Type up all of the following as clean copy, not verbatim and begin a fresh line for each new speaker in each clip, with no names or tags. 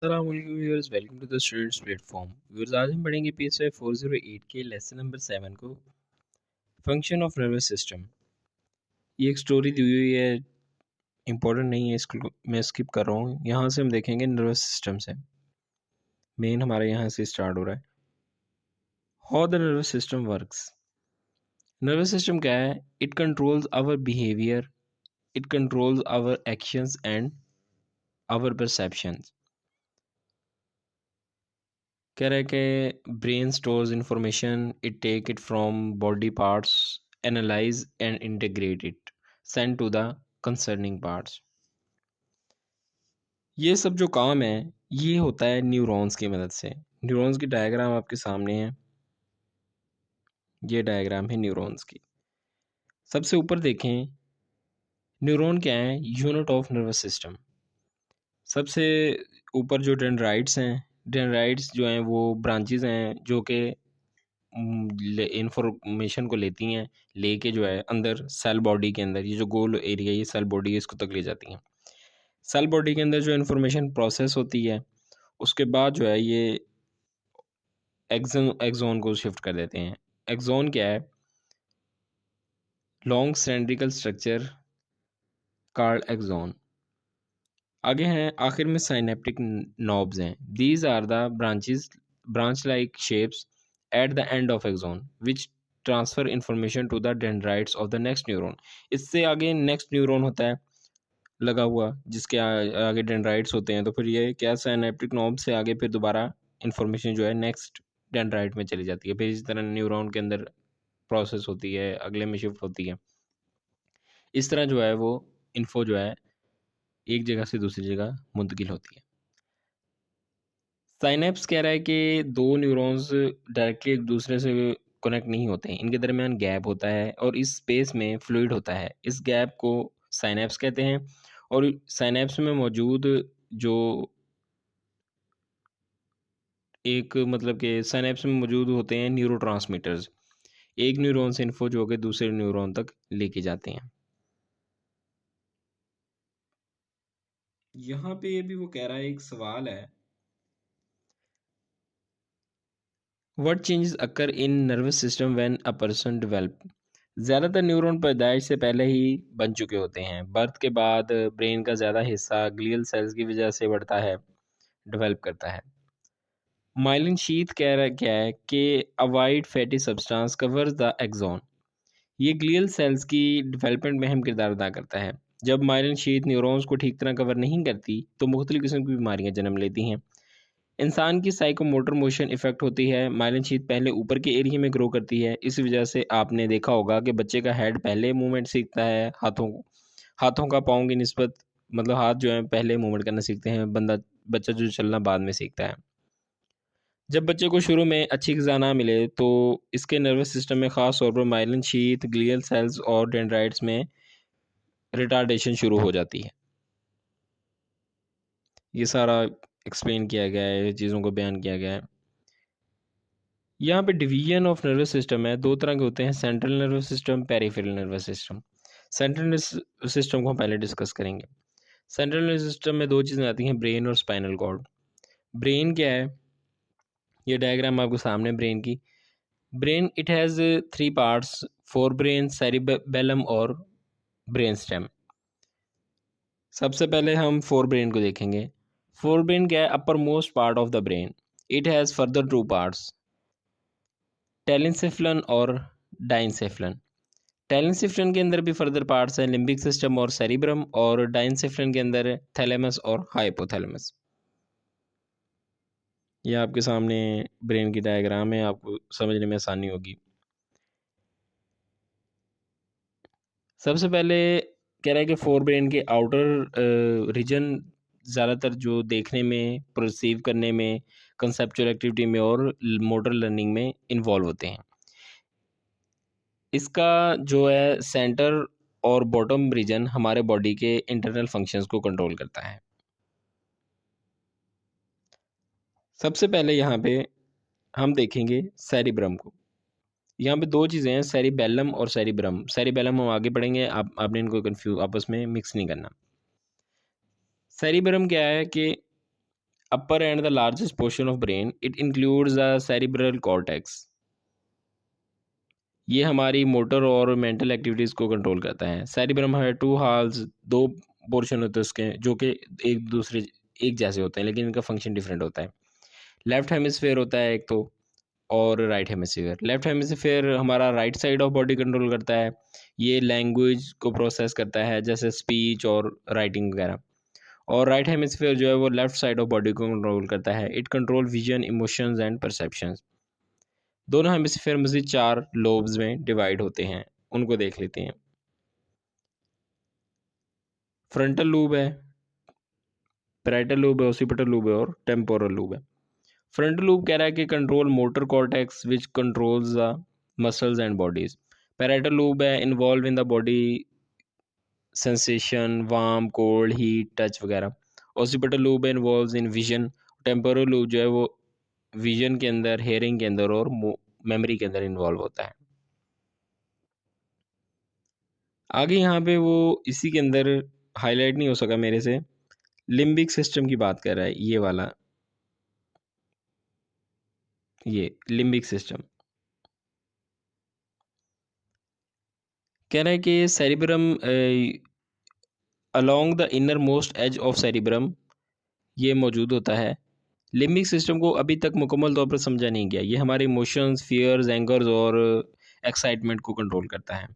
अस्सलाम वालेकुम viewers, welcome to the students platform. Viewers, आज हम पढ़ेंगे पेज 408 के लेसन नंबर 7 को, फंक्शन ऑफ नर्वस सिस्टम। ये एक स्टोरी दी हुई है, इंपॉर्टेंट नहीं है, इसको मैं स्किप कर रहा हूँ। यहाँ से हम देखेंगे नर्वस सिस्टम से, मेन हमारे यहाँ से स्टार्ट हो रहा है। How the nervous system works. Nervous system क्या है? It controls our behaviour, it controls our actions and our perceptions. कह रहा है कि brain stores information, it take it from body parts, analyse and integrate it, send to the concerning parts. ये सब जो काम है ये होता है न्यूरॉन्स की मदद से। न्यूरॉन्स की डायग्राम आपके सामने है, ये डायग्राम है न्यूरॉन्स की। सबसे ऊपर देखें, न्यूरॉन क्या है? Unit of nervous system. सबसे ऊपर जो डेंड्राइट्स हैं, डेंड्राइट्स जो हैं वो ब्रांचेज हैं जो कि इंफॉर्मेशन को लेती हैं, लेके जो है अंदर सेल बॉडी के अंदर, ये जो गोल एरिया ये सेल बॉडी है, इसको तक ले जाती हैं। सेल बॉडी के अंदर जो इन्फॉर्मेशन प्रोसेस होती है, उसके बाद जो है ये एक्सोन को शिफ्ट कर देते हैं। एक्सोन क्या है? Long cylindrical structure called axon. आगे हैं, आखिर में साइनेप्टिक नॉब्स हैं। These are the branch like shapes at the end of axon which transfer information to the dendrites of the next neuron. इससे आगे नेक्स्ट न्यूरॉन होता है लगा हुआ, जिसके आगे डेंड्राइट्स होते हैं। तो फिर ये क्या, साइनेप्टिक नॉब से आगे फिर दोबारा इंफॉर्मेशन जो है नेक्स्ट डेंड्राइट में चली जाती है। फिर इस तरह न्यूरॉन के अंदर प्रोसेस होती है, अगले में शिफ्ट होती है। इस तरह जो है वो इन्फो जो है एक जगह से दूसरी जगह मुंतकिल होती है। साइनेप्स कह रहा है कि दो न्यूरॉन्स डायरेक्टली एक दूसरे से कनेक्ट नहीं होते हैं, इनके दरमियान गैप होता है और इस स्पेस में फ्लूइड होता है। इस गैप को साइनेप्स कहते हैं। और साइनेप्स में मौजूद जो एक मतलब कि साइनेप्स में मौजूद होते हैं न्यूरोट्रांसमीटर्स, एक न्यूरॉन से इन्फो जो होकर दूसरे न्यूरॉन तक लेके जाते हैं। यहाँ पे भी वो कह रहा है, एक सवाल है, what changes occur in nervous system when a person develop. ज़्यादातर न्यूरॉन पैदाइश से पहले ही बन चुके होते हैं। बर्थ के बाद ब्रेन का ज़्यादा हिस्सा ग्लियल सेल्स की वजह से बढ़ता है, डेवलप करता है। माइलिन शीथ कह रहा क्या है कि a wide fatty substance covers the axon. ये ग्लियल सेल्स की डेवलपमेंट में अहम किरदार अदा करता है। जब माइलिन शीथ न्यूरॉन्स को ठीक तरह कवर नहीं करती तो मुख्तलिफ किस्म की बीमारियां जन्म लेती हैं। इंसान की साइकोमोटर मोशन इफेक्ट होती है। माइलिन शीथ पहले ऊपर के एरिया में ग्रो करती है। इस वजह से आपने देखा होगा कि बच्चे का हेड पहले मूवमेंट सीखता है, हाथों का पाँव की निस्बत, मतलब हाथ जो है पहले मूवमेंट करना सीखते हैं, बच्चा जो चलना बाद में सीखता है। जब बच्चे को शुरू में अच्छी ग़िज़ा ना मिले तो इसके नर्वस सिस्टम में ख़ास तौर पर माइलिन शीथ, ग्लियल सेल्स और डेंड्राइट्स में रिटार्डेशन शुरू हो जाती है। ये सारा एक्सप्लेन किया गया है, चीज़ों को बयान किया गया है। यहाँ पे डिवीजन ऑफ नर्वस सिस्टम है, दो तरह के होते हैं, central nervous system, peripheral nervous system. Central nervous system को हम पहले डिस्कस करेंगे। सेंट्रल नर्वस सिस्टम में दो चीज़ें आती हैं, ब्रेन और स्पाइनल कॉर्ड। ब्रेन क्या है? ये डायग्राम आपको सामने ब्रेन की। Brain it has three parts, fore brain, cerebellum और ब्रेन स्टेम। सबसे पहले हम फोर ब्रेन को देखेंगे। फोर ब्रेन क्या है? Uppermost part of the brain. It has further two parts, telencephalon और डाइनसेफ्लन। टेलिनसेफ्लन के अंदर भी फर्दर पार्ट्स हैं, लिम्बिक सिस्टम और सेरिब्रम, और डाइनसेफ्लन के अंदर थैलेमस और हाइपोथैलेमस। ये आपके सामने ब्रेन की डायग्राम है, आपको समझने में आसानी होगी। सबसे पहले कह रहा है कि फोर ब्रेन के आउटर रीजन ज़्यादातर जो देखने में, परसीव करने में, कंसेप्चुअल एक्टिविटी में और मोटर लर्निंग में इन्वॉल्व होते हैं। इसका जो है सेंटर और बॉटम रीजन हमारे बॉडी के इंटरनल फंक्शंस को कंट्रोल करता है। सबसे पहले यहाँ पे हम देखेंगे सेरिब्रम को। यहाँ पे दो चीज़ें हैं, सेरिबेलम और सेरिब्रम। सेरिबेलम हम आगे पढ़ेंगे, आपने इनको आपस में मिक्स नहीं करना। सेरिब्रम क्या है कि upper and the largest portion of brain. It includes the cerebral cortex. ये हमारी मोटर और मेंटल एक्टिविटीज़ को कंट्रोल करता है। सेरिब्रम है टू हाल्स, दो पोर्शन होते हैं उसके जो कि एक दूसरे एक जैसे होते हैं लेकिन इनका फंक्शन डिफरेंट होता है। लेफ्ट हेमिस्फेयर होता है एक तो, और राइट हेमिस्फेयर। लेफ्ट हेमिस्फेयर हमारा right side of body control करता है। ये लैंग्वेज को प्रोसेस करता है जैसे स्पीच और राइटिंग वगैरह। और राइट हेमिस्फेयर जो है वो लेफ्ट साइड ऑफ बॉडी को कंट्रोल करता है। It control vision, emotions and perceptions. दोनों हेमिस्फेयर मज़ीद 4 लोब्स में डिवाइड होते हैं, उनको देख लेते हैं। फ्रंटल लूब है, पैराइटल लूब है, ओसिपिटल लूब है और टेम्पोरल लूब है। फ्रंटल लूब कह रहा है कि control motor cortex which controls the muscles and bodies. Parietal lobe है involve in the body sensation, warm, cold, heat, touch वगैरह। ओसिपिटल लूब है involve in vision. Temporal lobe जो है वो विजन के अंदर, हेयरिंग के अंदर और मेमोरी के अंदर इन्वॉल्व होता है। आगे यहाँ पे वो इसी के अंदर हाईलाइट नहीं हो सका मेरे से, लिम्बिक सिस्टम की बात कर रहा है, ये वाला, ये लिम्बिक सिस्टम कह रहा है कि cerebrum along the innermost edge of cerebrum ये मौजूद होता है। लिम्बिक सिस्टम को अभी तक मुकम्मल तौर पर समझा नहीं गया। ये हमारे इमोशंस, फियर्स, एंगर्स और एक्साइटमेंट को कंट्रोल करता है।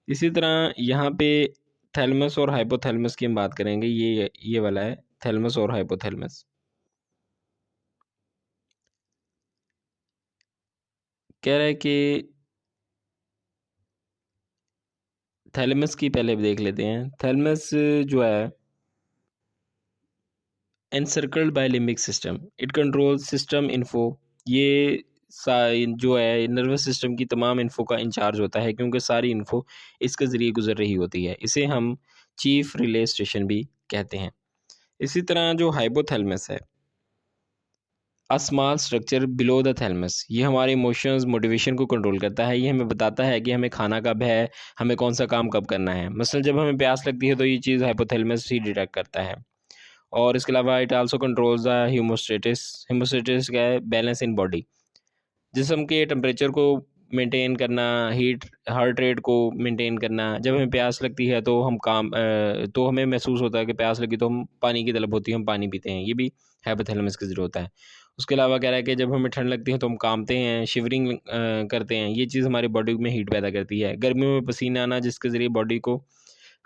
इसी तरह यहाँ पे थैलेमस और हाइपोथैलेमस की हम बात करेंगे। ये वाला है थैलेमस और हाइपोथैलेमस। कह रहा है कि थैलेमस की पहले देख लेते हैं। थैलेमस जो है encircled by limbic system, it control system info. ये जो है नर्वस सिस्टम की तमाम इन्फो का इंचार्ज होता है क्योंकि सारी इन्फो इसके ज़रिए गुजर रही होती है। इसे हम चीफ रिले स्टेशन भी कहते हैं। इसी तरह जो हाइपोथैलेमस है, a small structure below the thalamus, ये हमारे इमोशंस, मोटिवेशन को कंट्रोल करता है। ये हमें बताता है कि हमें खाना कब है, हमें कौन सा काम कब करना है। मसलन जब हमें प्यास लगती है तो ये चीज़ हाइपोथैलेमस ही डिटेक्ट करता है। और इसके अलावा इट आल्सो कंट्रोल्स द हीमोस्टेटिस। हीमोस्टेटिस क्या है? बैलेंस इन बॉडी, जिस्म के टेम्परेचर को मेंटेन करना, हीट, हार्ट रेट को मेंटेन करना। जब हमें प्यास लगती है तो तो हमें महसूस होता है कि प्यास लगी तो हम पानी की तलब होती है, हम पानी पीते हैं। ये भी हाइपोथैलेमस के ज़रिए होता है। उसके अलावा कह रहा है कि जब हमें ठंड लगती है तो हम कांपते हैं, शिवरिंग करते हैं। ये चीज़ हमारी बॉडी में हीट पैदा करती है। गर्मियों में पसीना आना, जिसके ज़रिए बॉडी को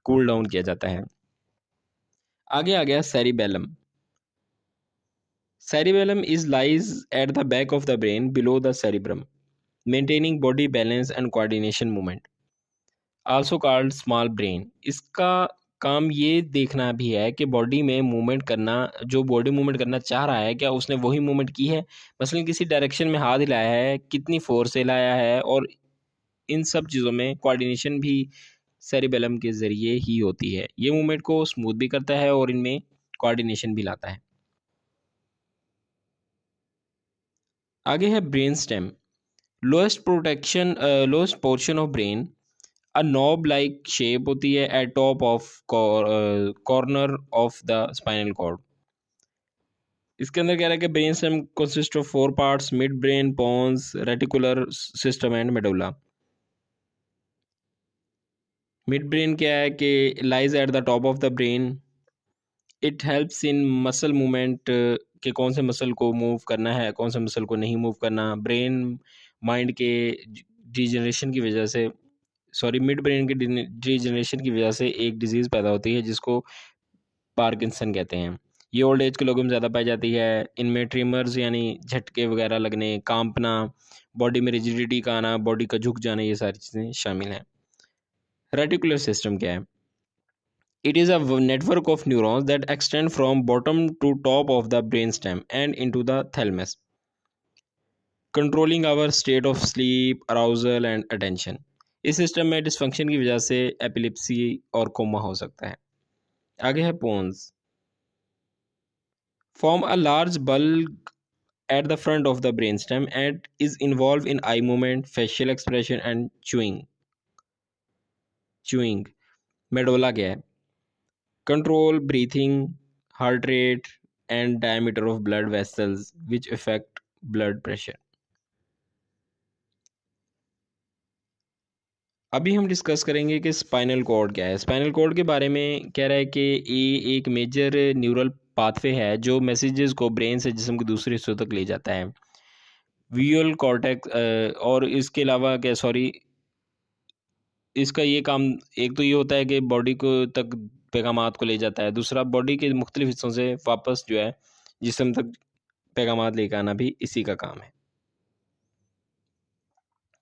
कूल डाउन किया जाता है। आगे आ गया cerebellum. Cerebellum is lies at the back of the brain below the cerebrum, maintaining body balance and coordination movement. Also called small brain. इसका काम ये देखना भी है कि बॉडी में मूवमेंट करना, जो बॉडी मूवमेंट करना चाह रहा है क्या उसने वही मूवमेंट की है। मसलन किसी डायरेक्शन में हाथ हिलाया है, कितनी फोर्स से हिलाया है, और इन सब चीज़ों में कोऑर्डिनेशन भी सेरिबेलम के ज़रिए ही होती है। ये मूवमेंट को स्मूथ भी करता है और इनमें कोऑर्डिनेशन भी लाता है। आगे है brain stem. Lowest portion of brain, a knob like shape होती है at top of corner of the spinal cord. इसके अंदर कह रहा है कि brain stem consist of 4 parts: mid brain, pons, reticular system and medulla. Mid brain क्या है कि lies at the top of the brain. It helps in muscle movement, कि कौन से मसल को मूव करना है, कौन से मसल को नहीं मूव करना। ब्रेन माइंड के डिजनरेशन की वजह से, सॉरी, मिड ब्रेन के डिजनरेशन की वजह से एक डिजीज़ पैदा होती है जिसको पार्किंसन कहते हैं। ये ओल्ड एज के लोगों में ज़्यादा पाई जाती है। इनमें ट्रिमर्स यानी झटके वगैरह लगने, कांपना, बॉडी में रिजिडिटी का आना, बॉडी का झुक जाना, ये सारी चीज़ें शामिल हैं। रेटिकुलर सिस्टम क्या है? It is a network of neurons that extend from bottom to top of the brainstem and into the thalamus, controlling our state of sleep, arousal and attention. इस सिस्टम में डिसफंक्शन की वजह से epilepsy और coma हो सकता है। आगे है pons. Form a large bulk at the front of the brainstem and is involved in eye movement, facial expression and chewing. Medulla क्या है? Control breathing, heart rate, and diameter of blood vessels which affect blood pressure. अभी हम discuss करेंगे कि spinal cord क्या है। Spinal cord के बारे में कह रहा है कि ये एक मेजर न्यूरल पाथवे है जो मैसेजेस को ब्रेन से जिस्म के दूसरे हिस्सों तक ले जाता है। विजुअल कॉर्टेक्स और इसके अलावा क्या, सॉरी, इसका ये काम एक तो ये होता है कि बॉडी को तक पैगामात को ले जाता है, दूसरा बॉडी के मुख्तलिफ हिस्सों से वापस जो है जिस्म तक पैगामात लेकर आना भी इसी का काम है।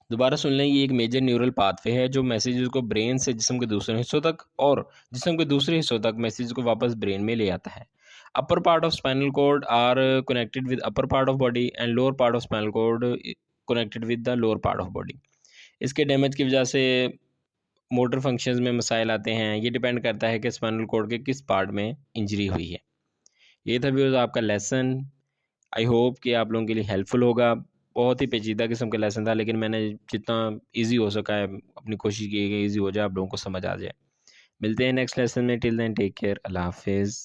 दोबारा सुन लें, ये एक मेजर न्यूरल पाथवे है जो मैसेजेस को ब्रेन से जिस्म के दूसरे हिस्सों तक और जिस्म के दूसरे हिस्सों तक मैसेज को वापस ब्रेन में ले आता है। Upper part of spinal cord are connected with upper part of body and lower part of spinal cord connected with the lower part of body. इसके डैमेज की वजह से मोटर फंक्शंस में मसाइल आते हैं। ये डिपेंड करता है कि स्पाइनल कॉर्ड के किस पार्ट में इंजरी हुई है। ये था व्यूअर्स आपका लेसन। आई होप कि आप लोगों के लिए हेल्पफुल होगा। बहुत ही पेचीदा किस्म का लेसन था, लेकिन मैंने जितना इजी हो सका है अपनी कोशिश की कि इजी हो जाए, आप लोगों को समझ आ जाए। मिलते हैं नेक्स्ट लेसन में। टिल देन टेक केयर, अल्लाह हाफिज़।